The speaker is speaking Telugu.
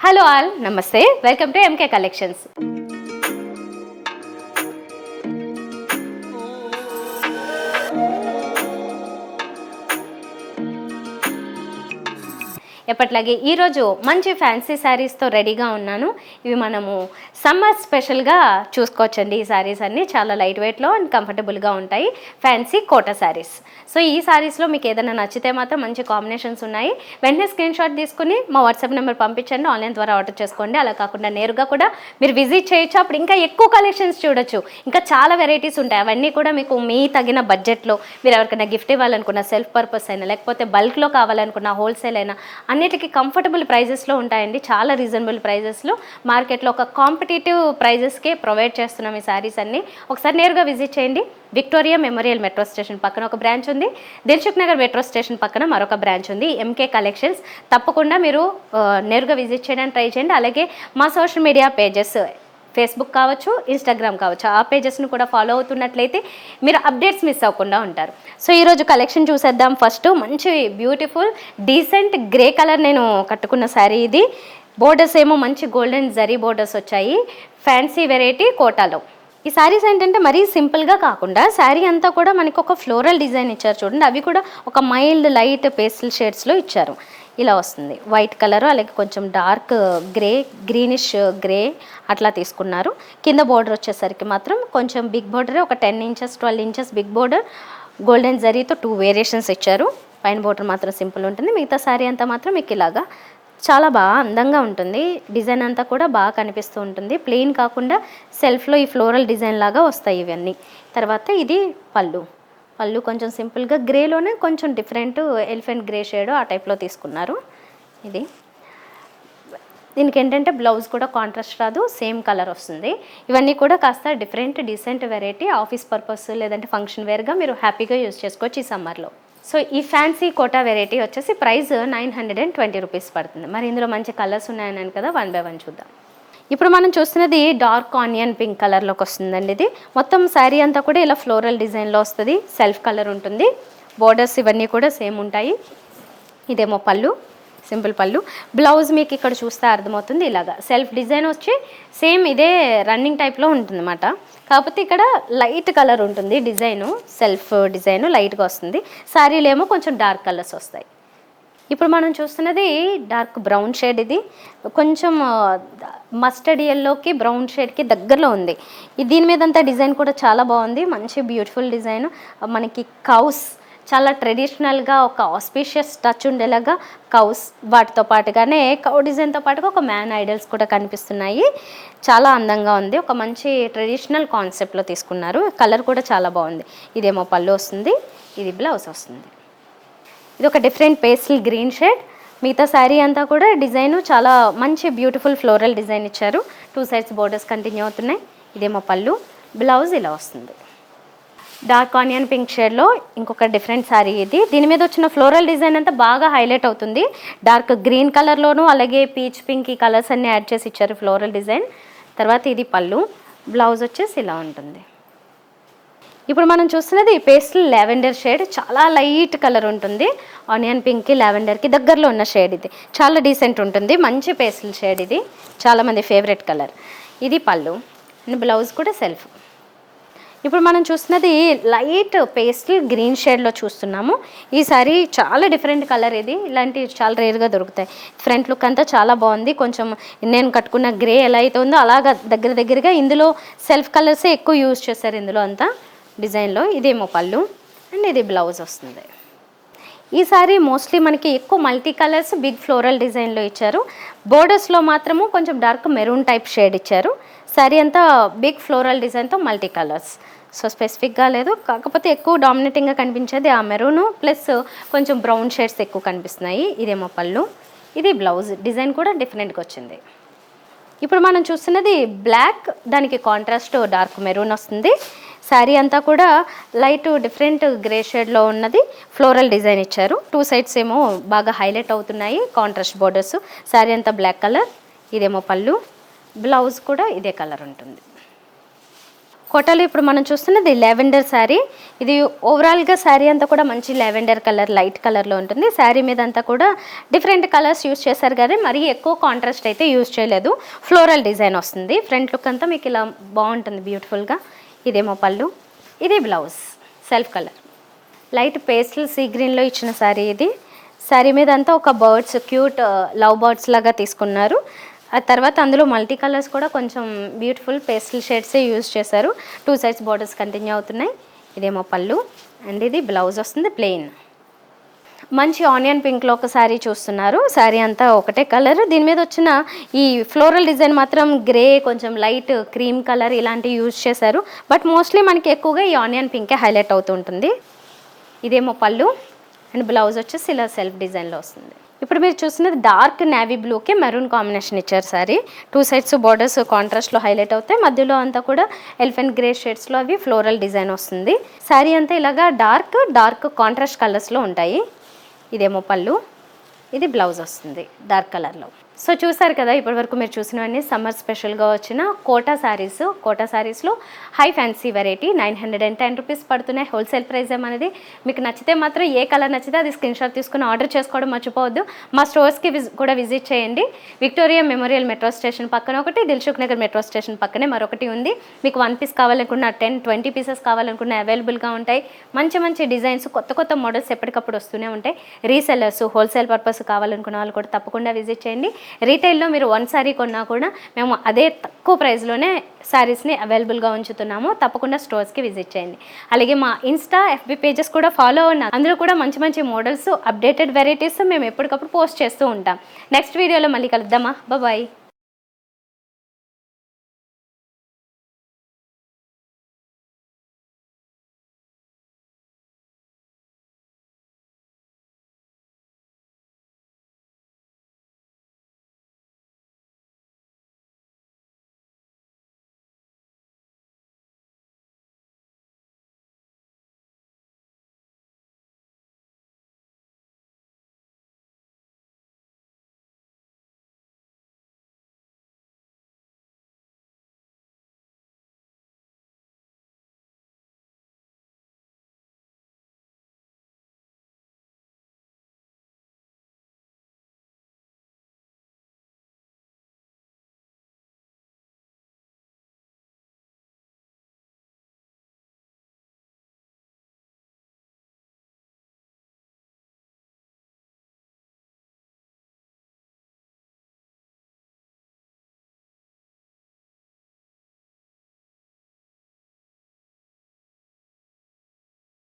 హలో ఆల్, నమస్తే, వెల్కమ్ టు ఎంకే కలెక్షన్స్. ఎప్పట్లాగే ఈరోజు మంచి ఫ్యాన్సీ శారీస్తో రెడీగా ఉన్నాను. ఇవి మనము సమ్మర్ స్పెషల్గా చూసుకోవచ్చండి. ఈ శారీస్ అన్నీ చాలా లైట్ వెయిట్లో అండ్ కంఫర్టబుల్గా ఉంటాయి. Fancy quota saris. సో ఈ శారీస్లో మీకు ఏదైనా నచ్చితే మాత్రం మంచి కాంబినేషన్స్ ఉన్నాయి. వెంటనే స్క్రీన్ షాట్ తీసుకుని మా వాట్సాప్ నెంబర్ పంపించండి, ఆన్లైన్ ద్వారా ఆర్డర్ చేసుకోండి. అలా కాకుండా నేరుగా కూడా మీరు విజిట్ చేయొచ్చు. అప్పుడు ఇంకా ఎక్కువ కలెక్షన్స్ చూడొచ్చు. ఇంకా చాలా వెరైటీస్ ఉంటాయి. అవన్నీ కూడా మీకు మీ తగిన బడ్జెట్లో మీరు ఎవరికైనా గిఫ్ట్ ఇవ్వాలనుకున్న, సెల్ఫ్ పర్పస్ అయినా, లేకపోతే బల్క్లో కావాలనుకున్న, హోల్సేల్ అయినా అన్నిటికీ కంఫర్టబుల్ ప్రైజెస్లో ఉంటాయండి. చాలా రీజనబుల్ ప్రైజెస్లో మార్కెట్లో ఒక కాంపిటేటివ్ ప్రైజెస్కే ప్రొవైడ్ చేస్తున్నాం ఈ శారీస్ అన్నీ. ఒకసారి నేరుగా విజిట్ చేయండి. విక్టోరియా మెమోరియల్ మెట్రో స్టేషన్ పక్కన ఒక బ్రాంచ్ ఉంది. దిల్సుఖ్ నగర్ మెట్రో స్టేషన్ పక్కన మరొక బ్రాంచ్ ఉంది, ఎంకే కలెక్షన్స్. తప్పకుండా మీరు నేరుగా విజిట్ చేయడానికి ట్రై చేయండి. అలాగే మా సోషల్ మీడియా పేజెస్, ఫేస్బుక్ కావచ్చు, ఇన్స్టాగ్రామ్ కావచ్చు, ఆ పేజెస్ను కూడా ఫాలో అవుతున్నట్లయితే మీరు అప్డేట్స్ మిస్ అవ్వకుండా ఉంటారు. సో ఈరోజు కలెక్షన్ చూసేద్దాం. ఫస్ట్ మంచి బ్యూటిఫుల్ డీసెంట్ గ్రే కలర్ నేను కట్టుకున్న శారీ ఇది. బోర్డర్స్ ఏమో మంచి గోల్డెన్ జరీ బోర్డర్స్ వచ్చాయి. ఫ్యాన్సీ వెరైటీ కోటాలో. ఈ శారీస్ ఏంటంటే మరీ సింపుల్గా కాకుండా శారీ అంతా కూడా మనకి ఒక ఫ్లోరల్ డిజైన్ ఇచ్చారు చూడండి. అవి కూడా ఒక మైల్డ్ లైట్ పేస్టల్ షేడ్స్లో ఇచ్చారు. ఇలా వస్తుంది వైట్ కలర్, అలాగే కొంచెం డార్క్ గ్రే, గ్రీనిష్ గ్రే అట్లా తీసుకున్నారు. కింద బోర్డర్ వచ్చేసరికి మాత్రం కొంచెం బిగ్ బోర్డర్, ఒక 10 inches 12 inches big border, golden జరీతో 2 వేరియేషన్స్ ఇచ్చారు. పైన బోర్డర్ మాత్రం సింపుల్ ఉంటుంది. మిగతా శారీ అంతా మాత్రం మీకు ఇలాగా చాలా బాగా అందంగా ఉంటుంది. డిజైన్ అంతా కూడా బాగా కనిపిస్తూ ఉంటుంది. ప్లెయిన్ కాకుండా సెల్ఫ్లో ఈ ఫ్లోరల్ డిజైన్ లాగా వస్తాయి ఇవన్నీ. తర్వాత ఇది పళ్ళు కొంచెం సింపుల్గా గ్రేలోనే కొంచెం డిఫరెంట్ ఎలిఫెంట్ గ్రే షేడ్ ఆ టైప్లో తీసుకున్నారు. ఇది దీనికి ఏంటంటే బ్లౌజ్ కూడా కాంట్రాస్ట్ రాదు, సేమ్ కలర్ వస్తుంది. ఇవన్నీ కూడా కాస్త different decent variety, office purpose లేదంటే ఫంక్షన్ వేర్గా మీరు హ్యాపీగా యూజ్ చేసుకోవచ్చు ఈ సమ్మర్లో. సో ఈ ఫ్యాన్సీ కోటా వెరైటీ వచ్చేసి ప్రైస్ 920 రూపీస్ పడుతుంది. మరి ఇందులో మంచి కలర్స్ ఉన్నాయని కదా, 1 by 1 చూద్దాం. ఇప్పుడు మనం చూస్తున్నది డార్క్ ఆనియన్ పింక్ కలర్లోకి వస్తుందండి. ఇది మొత్తం శారీ అంతా కూడా ఇలా ఫ్లోరల్ డిజైన్లో వస్తుంది. సెల్ఫ్ కలర్ ఉంటుంది. బోర్డర్స్ ఇవన్నీ కూడా సేమ్ ఉంటాయి. ఇదేమో పళ్ళు, సింపుల్ పళ్ళు. బ్లౌజ్ మీకు ఇక్కడ చూస్తే అర్థమవుతుంది. ఇలాగా సెల్ఫ్ డిజైన్ వచ్చి సేమ్ ఇదే రన్నింగ్ టైప్లో ఉంటుందన్నమాట. కాకపోతే ఇక్కడ లైట్ కలర్ ఉంటుంది. డిజైను సెల్ఫ్ డిజైను లైట్గా వస్తుంది. శారీలో ఏమో కొంచెం డార్క్ కలర్స్ వస్తాయి. ఇప్పుడు మనం చూస్తున్నది డార్క్ బ్రౌన్ షేడ్. ఇది కొంచెం మస్టర్డ్ ఎల్లోకి బ్రౌన్ షేడ్కి దగ్గరలో ఉంది. దీని మీద అంతా డిజైన్ కూడా చాలా బాగుంది. మంచి బ్యూటిఫుల్ డిజైన్. మనకి కౌస్ చాలా ట్రెడిషనల్గా ఒక ఆస్పీషియస్ టచ్ ఉండేలాగా కౌస్, వాటితో పాటుగానే కౌ డిజైన్తో పాటుగా ఒక మ్యాన్ ఐడల్స్ కూడా కనిపిస్తున్నాయి. చాలా అందంగా ఉంది. ఒక మంచి ట్రెడిషనల్ కాన్సెప్ట్లో తీసుకున్నారు. కలర్ కూడా చాలా బాగుంది. ఇదేమో పళ్ళు వస్తుంది, ఇది బ్లౌజ్ వస్తుంది. ఇది ఒక డిఫరెంట్ పేస్టల్ గ్రీన్ షేడ్. మిగతా శారీ అంతా కూడా డిజైను చాలా మంచి బ్యూటిఫుల్ ఫ్లోరల్ డిజైన్ ఇచ్చారు. 2 సైడ్స్ బోర్డర్స్ కంటిన్యూ అవుతున్నాయి. ఇదేమో పళ్ళు, బ్లౌజ్ ఇలా వస్తుంది. డార్క్ ఆనియన్ పింక్ షేడ్లో ఇంకొక డిఫరెంట్ శారీ ఇది. దీని మీద వచ్చిన ఫ్లోరల్ డిజైన్ అంతా బాగా హైలైట్ అవుతుంది. డార్క్ గ్రీన్ కలర్లోను అలాగే పీచ్ పింక్ ఈ కలర్స్ అన్నీ యాడ్ చేసి ఇచ్చారు ఫ్లోరల్ డిజైన్. తర్వాత ఇది పళ్ళు, బ్లౌజ్ వచ్చేసి ఇలా ఉంటుంది. ఇప్పుడు మనం చూస్తున్నది పేస్టల్ లావెండర్ షేడ్. చాలా లైట్ కలర్ ఉంటుంది. ఆనియన్ పింక్కి లావెండర్కి దగ్గరలో ఉన్న షేడ్ ఇది. చాలా డీసెంట్ ఉంటుంది. మంచి పేస్టల్ షేడ్ ఇది, చాలామంది ఫేవరెట్ కలర్. ఇది పళ్ళు అండ్ బ్లౌజ్ కూడా సెల్ఫ్. ఇప్పుడు మనం చూస్తున్నది లైట్ పేస్టల్ గ్రీన్ షేడ్లో చూస్తున్నాము. ఈ సారీ చాలా డిఫరెంట్ కలర్. ఇది ఇలాంటివి చాలా రేర్గా దొరుకుతాయి. ఫ్రంట్ లుక్ అంతా చాలా బాగుంది. కొంచెం నేను కట్టుకున్న గ్రే ఎలా అయితే ఉందో అలాగా దగ్గరగా ఇందులో సెల్ఫ్ కలర్సే ఎక్కువ యూజ్ చేశారు ఇందులో అంతా డిజైన్లో. ఇదేమో పళ్ళు అండ్ ఇది బ్లౌజ్ వస్తుంది. ఈ సారీ మోస్ట్లీ మనకి ఎక్కువ మల్టీ కలర్స్ బిగ్ ఫ్లోరల్ డిజైన్లో ఇచ్చారు. బోర్డర్స్లో మాత్రము కొంచెం డార్క్ మెరూన్ టైప్ షేడ్ ఇచ్చారు. సారీ అంతా బిగ్ ఫ్లోరల్ డిజైన్తో మల్టీ కలర్స్. సో స్పెసిఫిక్గా లేదు, కాకపోతే ఎక్కువ డామినేటింగ్గా కనిపించేది ఆ మెరూను ప్లస్ కొంచెం బ్రౌన్ షేడ్స్ ఎక్కువ కనిపిస్తున్నాయి. ఇదేమో పళ్ళు, ఇది బ్లౌజ్. డిజైన్ కూడా డిఫరెంట్గా వచ్చింది. ఇప్పుడు మనం చూస్తున్నది బ్లాక్, దానికి కాంట్రాస్ట్ డార్క్ మెరూన్ వస్తుంది. శారీ అంతా కూడా లైట్ డిఫరెంట్ గ్రే షేడ్లో ఉన్నది. ఫ్లోరల్ డిజైన్ ఇచ్చారు. 2 సైడ్స్ ఏమో బాగా హైలైట్ అవుతున్నాయి కాంట్రాస్ట్ బోర్డర్స్. శారీ అంతా బ్లాక్ కలర్. ఇదేమో పళ్ళు, బ్లౌజ్ కూడా ఇదే కలర్ ఉంటుంది. కోటాలో ఇప్పుడు మనం చూస్తున్నది లెవెండర్ శారీ. ఇది ఓవరాల్గా శారీ అంతా కూడా మంచి లెవెండర్ కలర్, లైట్ కలర్లో ఉంటుంది. శారీ మీద అంతా కూడా డిఫరెంట్ కలర్స్ యూస్ చేశారు కానీ మరీ ఎక్కువ కాంట్రాస్ట్ అయితే యూస్ చేయలేదు. ఫ్లోరల్ డిజైన్ వస్తుంది. ఫ్రంట్ లుక్ అంతా మీకు ఇలా బాగుంటుంది బ్యూటిఫుల్గా. ఇదేమో పళ్ళు, ఇది blouse self colour. Light pastel sea గ్రీన్లో ఇచ్చిన శారీ ఇది. శారీ మీద అంతా ఒక బర్డ్స్, క్యూట్ లవ్ బర్డ్స్ లాగా తీసుకున్నారు. ఆ తర్వాత అందులో మల్టీ కలర్స్ కూడా కొంచెం బ్యూటిఫుల్ పేస్టల్ షేడ్సే యూజ్ చేశారు. 2 సైడ్స్ బార్డర్స్ కంటిన్యూ అవుతున్నాయి. ఇదేమో పళ్ళు అండ్ ఇది బ్లౌజ్ వస్తుంది ప్లెయిన్. మంచి ఆనియన్ పింక్లో ఒక శారీ చూస్తున్నారు. శారీ అంతా ఒకటే కలర్. దీని మీద వచ్చిన ఈ ఫ్లోరల్ డిజైన్ మాత్రం గ్రే, కొంచెం లైట్ క్రీమ్ కలర్ ఇలాంటివి యూజ్ చేశారు. బట్ మోస్ట్లీ మనకి ఎక్కువగా ఈ ఆనియన్ పింకే హైలైట్ అవుతూ ఉంటుంది. ఇదేమో పళ్ళు అండ్ బ్లౌజ్ వచ్చేసి ఇలా సెల్ఫ్ డిజైన్లో వస్తుంది. ఇప్పుడు మీరు చూస్తున్నది డార్క్ నేవీ బ్లూకి మెరూన్ కాంబినేషన్ ఇచ్చారు శారీ. 2 సైడ్స్ బార్డర్స్ కాంట్రాస్ట్లో హైలైట్ అవుతాయి. మధ్యలో అంతా కూడా ఎలిఫెంట్ గ్రే షేడ్స్లో అవి ఫ్లోరల్ డిజైన్ వస్తుంది. శారీ అంతా ఇలాగా డార్క్ కాంట్రాస్ట్ కలర్స్లో ఉంటాయి. ఇదేమో పళ్ళు, ఇది బ్లౌజ్ వస్తుంది డార్క్ కలర్లో. సో చూసారు కదా, ఇప్పటివరకు మీరు చూసినవన్నీ సమ్మర్ స్పెషల్గా వచ్చిన కోటా శారీస్. కోటా శారీస్లో హై ఫ్యాన్సీ వెరైటీ 910 రూపీస్ పడుతున్నాయి. హోల్సేల్ ప్రైస్ ఏమనేది. మీకు నచ్చితే మాత్రం ఏ కలర్ నచ్చితే అది స్క్రీన్ షాట్ తీసుకుని ఆర్డర్ చేసుకోవడం మర్చిపోవద్దు. మా స్టోర్స్కి కూడా విజిట్ చేయండి. విక్టోరియా మెమోరియల్ మెట్రో స్టేషన్ పక్కన ఒకటి, దిల్సుఖ్ నగర్ మెట్రో స్టేషన్ పక్కనే మరొకటి ఉంది. మీకు 1 పీస్ కావాలనుకున్న 10-20 పీసెస్ కావాలనుకున్న అవైలబుల్గా ఉంటాయి. మంచి డిజైన్స్, కొత్త మోడల్స్ ఎప్పటికప్పుడు వస్తూనే ఉంటాయి. రీసెల్లర్స్, హోల్సేల్ పర్పస్ కావాలనుకున్న వాళ్ళు కూడా తప్పకుండా విజిట్ చేయండి. రీటైల్లో మీరు 1 శారీ కొన్నా కూడా మేము అదే తక్కువ ప్రైస్లోనే శారీస్ని అవైలబుల్గా ఉంచుతున్నాము. తప్పకుండా స్టోర్స్కి విజిట్ చేయండి. అలాగే మా ఇన్స్టా, FB పేజెస్ కూడా ఫాలో అవ్వండి. అందులో కూడా మంచి మోడల్స్, అప్డేటెడ్ వెరైటీస్ మేము ఎప్పటికప్పుడు పోస్ట్ చేస్తూ ఉంటాం. నెక్స్ట్ వీడియోలో మళ్ళీ కలుద్దామా. బాయ్.